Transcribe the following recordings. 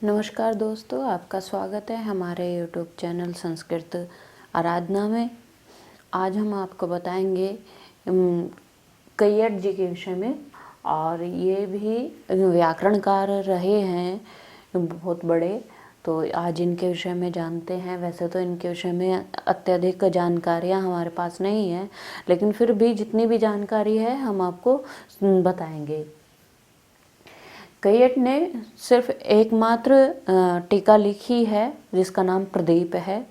नमस्कार दोस्तों, आपका स्वागत है हमारे यूट्यूब चैनल संस्कृत आराधना में। आज हम आपको बताएंगे कैयट जी के विषय में। और ये भी व्याकरणकार रहे हैं बहुत बड़े, तो आज इनके विषय में जानते हैं। वैसे तो इनके विषय में अत्यधिक जानकारियाँ हमारे पास नहीं है, लेकिन फिर भी जितनी भी जानकारी है हम आपको बताएंगे। कैयट ने सिर्फ एकमात्र टीका लिखी है जिसका नाम प्रदीप है।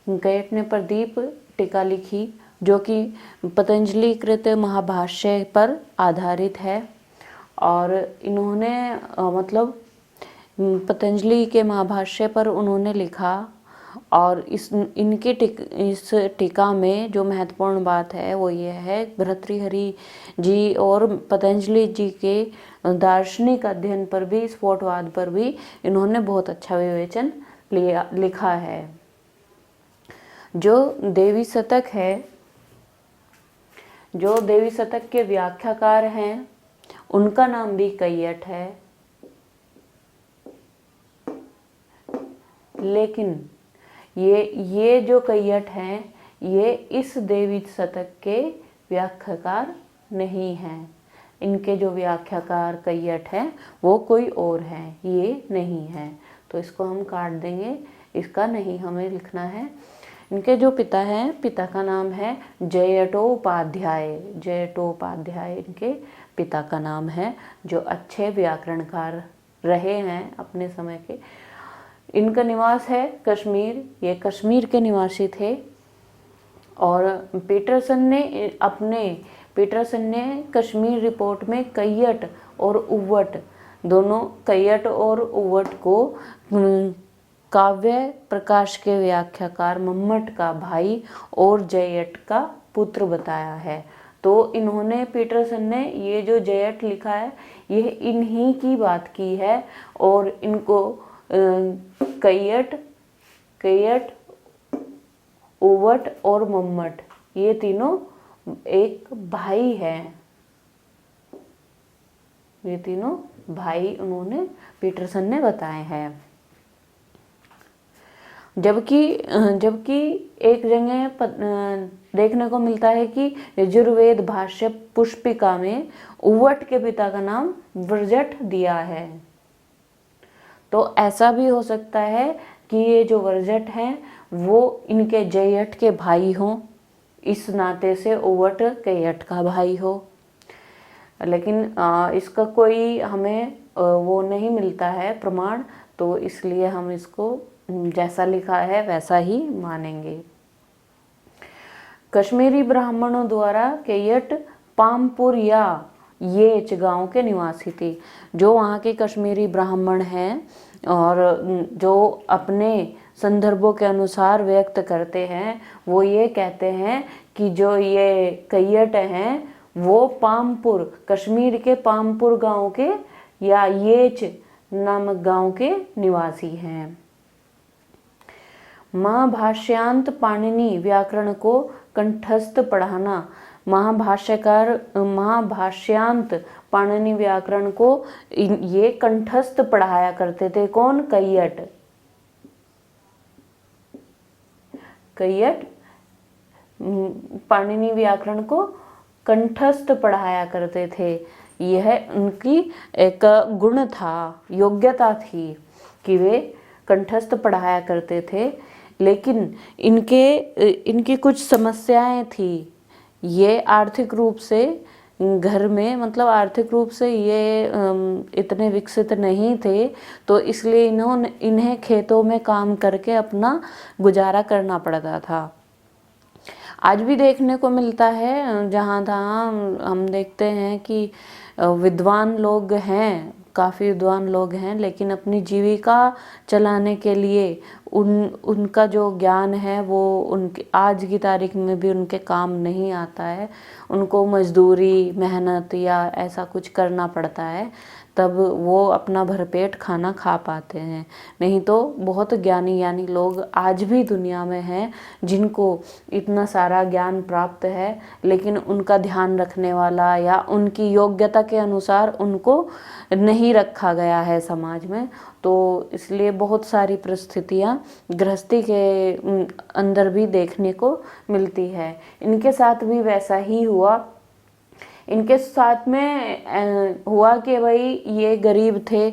कैयट ने प्रदीप टीका लिखी जो कि पतंजलि कृत महाभाष्य पर आधारित है। और इन्होंने पतंजलि के महाभाष्य पर उन्होंने लिखा। और इस टीका में जो महत्वपूर्ण बात है वो ये है, भर्तृहरि जी और पतंजलि जी के दार्शनिक अध्ययन पर भी, स्फोटवाद पर भी इन्होंने बहुत अच्छा विवेचन लिखा है। जो देवी शतक है, जो देवी शतक के व्याख्याकार हैं उनका नाम भी कैयट है। लेकिन ये जो कैयट हैं ये इस देवी शतक के व्याख्याकार नहीं हैं। इनके जो व्याख्याकार कैयट हैं वो कोई और हैं, ये नहीं है। तो इसको हम काट देंगे, इसका नहीं हमें लिखना है। इनके जो पिता हैं, पिता का नाम है जयटोपाध्याय। जयटोपाध्याय इनके पिता का नाम है, जो अच्छे व्याकरणकार रहे हैं अपने समय के। इनका निवास है कश्मीर, ये कश्मीर के निवासी थे। और पीटरसन ने कश्मीर रिपोर्ट में कैयट और उव्वट दोनों, कैयट और उव्वट को काव्य प्रकाश के व्याख्याकार मम्मट का भाई और जयट का पुत्र बताया है। तो इन्होंने, पीटरसन ने ये जो जयट लिखा है ये इन्हीं की बात की है। और इनको कैयट, उव्वट और मम्मट ये तीनों एक भाई हैं। ये तीनों भाई उन्होंने, पीटरसन ने बताए हैं। जबकि एक जगह देखने को मिलता है कि यजुर्वेद भाष्य पुष्पिका में उव्वट के पिता का नाम वर्जट दिया है। तो ऐसा भी हो सकता है कि ये जो वर्जट हैं वो इनके जयट के भाई हों, इस नाते से उव्वट कैयट का भाई हो। लेकिन इसका कोई हमें वो नहीं मिलता है प्रमाण, तो इसलिए हम इसको जैसा लिखा है वैसा ही मानेंगे। कश्मीरी ब्राह्मणों द्वारा कैयट पामपुर या येच गांव के निवासी थे। जो वहाँ के कश्मीरी ब्राह्मण हैं और जो अपने संदर्भों के अनुसार व्यक्त करते हैं, वो ये कहते हैं कि जो ये कैयट हैं वो पामपुर, कश्मीर के पामपुर गांव के या येच नामक गांव के निवासी हैं। महाभाष्यांत पाणिनि व्याकरण को कंठस्थ पढ़ाना। महाभाष्यांत पाणिनि व्याकरण को ये कंठस्थ पढ़ाया करते थे। कौन? कैयट पाणिनि व्याकरण को कंठस्थ पढ़ाया करते थे। यह उनकी एक गुण था, योग्यता थी कि वे कंठस्थ पढ़ाया करते थे। लेकिन इनकी कुछ समस्याएं थी। ये आर्थिक रूप से घर में, आर्थिक रूप से ये इतने विकसित नहीं थे, तो इसलिए इन्हें खेतों में काम करके अपना गुजारा करना पड़ता था। आज भी देखने को मिलता है, जहाँ तहाँ हम देखते हैं कि विद्वान लोग हैं, काफ़ी विद्वान लोग हैं, लेकिन अपनी जीविका चलाने के लिए उनका जो ज्ञान है वो उनके आज की तारीख में भी उनके काम नहीं आता है। उनको मजदूरी, मेहनत या ऐसा कुछ करना पड़ता है, तब वो अपना भरपेट खाना खा पाते हैं। नहीं तो बहुत ज्ञानी लोग आज भी दुनिया में हैं जिनको इतना सारा ज्ञान प्राप्त है, लेकिन उनका ध्यान रखने वाला या उनकी योग्यता के अनुसार उनको नहीं रखा गया है समाज में। तो इसलिए बहुत सारी परिस्थितियाँ गृहस्थी के अंदर भी देखने को मिलती है। इनके साथ भी वैसा ही हुआ। इनके साथ में हुआ कि भाई ये गरीब थे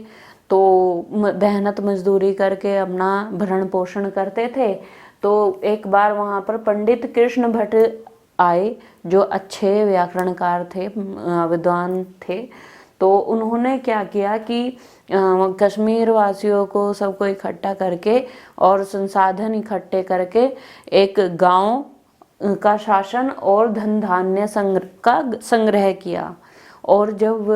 तो मेहनत मजदूरी करके अपना भरण पोषण करते थे। तो एक बार वहाँ पर पंडित कृष्ण भट्ट आए जो अच्छे व्याकरणकार थे, विद्वान थे। तो उन्होंने क्या किया कि कश्मीर वासियों को सबको इकट्ठा करके और संसाधन इकट्ठे करके एक गांव का शासन और धन धान्य का संग्रह किया। और जब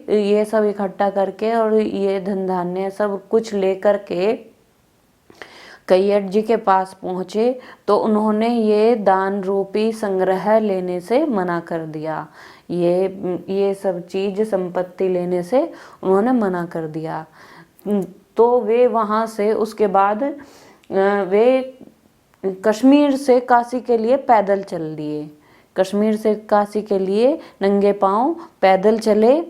ये सब इकट्ठा करके और ये धन धान्य सब कुछ लेकर के कैयट जी के पास पहुँचे तो उन्होंने ये दान रूपी संग्रह लेने से मना कर दिया। ये सब चीज संपत्ति लेने से उन्होंने मना कर दिया। तो वे वहाँ से उसके बाद वे कश्मीर से काशी के लिए पैदल चल दिए। कश्मीर से काशी के लिए नंगे पांव पैदल चले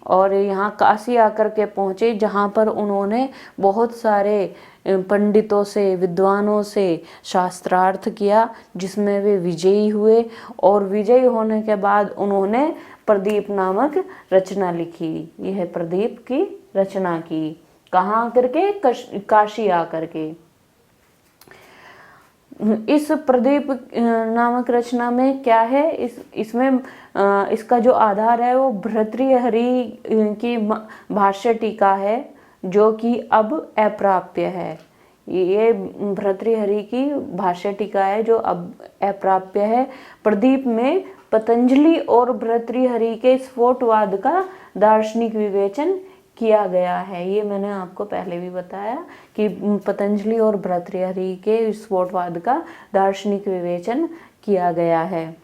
और यहाँ काशी आकर के पहुँचे, जहाँ पर उन्होंने बहुत सारे पंडितों से, विद्वानों से शास्त्रार्थ किया, जिसमें वे विजयी हुए। और विजयी होने के बाद उन्होंने प्रदीप नामक रचना लिखी। यह प्रदीप की रचना की। कहाँ आकर के? काशी आकर के। इस प्रदीप नामक रचना में क्या है? इसमें इसका जो आधार है वो भर्तृहरि की भाष्य टीका है, जो कि अब अप्राप्य है। ये भर्तृहरि की भाष्य टीका है जो अब अप्राप्य है। प्रदीप में पतंजलि और भर्तृहरि के स्फोटवाद का दार्शनिक विवेचन किया गया है। ये मैंने आपको पहले भी बताया कि पतंजलि और भर्तृहरि के स्फोटवाद का दार्शनिक विवेचन किया गया है।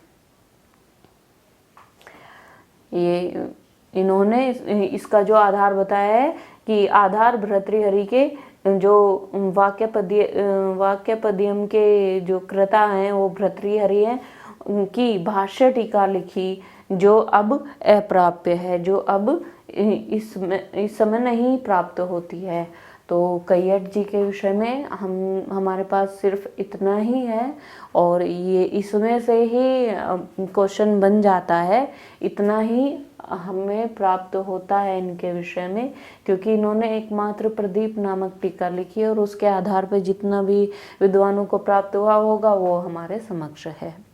ये इन्होंने इसका जो आधार बताया है कि आधार भर्तृहरि के जो वाक्यपद्यम के जो कृता हैं वो भर्तृहरि हैं, उनकी भाष्य टीका लिखी जो अब अप्राप्य है, जो अब इस समय नहीं प्राप्त होती है। तो कैयट जी के विषय में हमारे पास सिर्फ इतना ही है और ये इसमें से ही क्वेश्चन बन जाता है। इतना ही हमें प्राप्त होता है इनके विषय में, क्योंकि इन्होंने एकमात्र प्रदीप नामक टीका लिखी और उसके आधार पर जितना भी विद्वानों को प्राप्त हुआ होगा वो हमारे समक्ष है।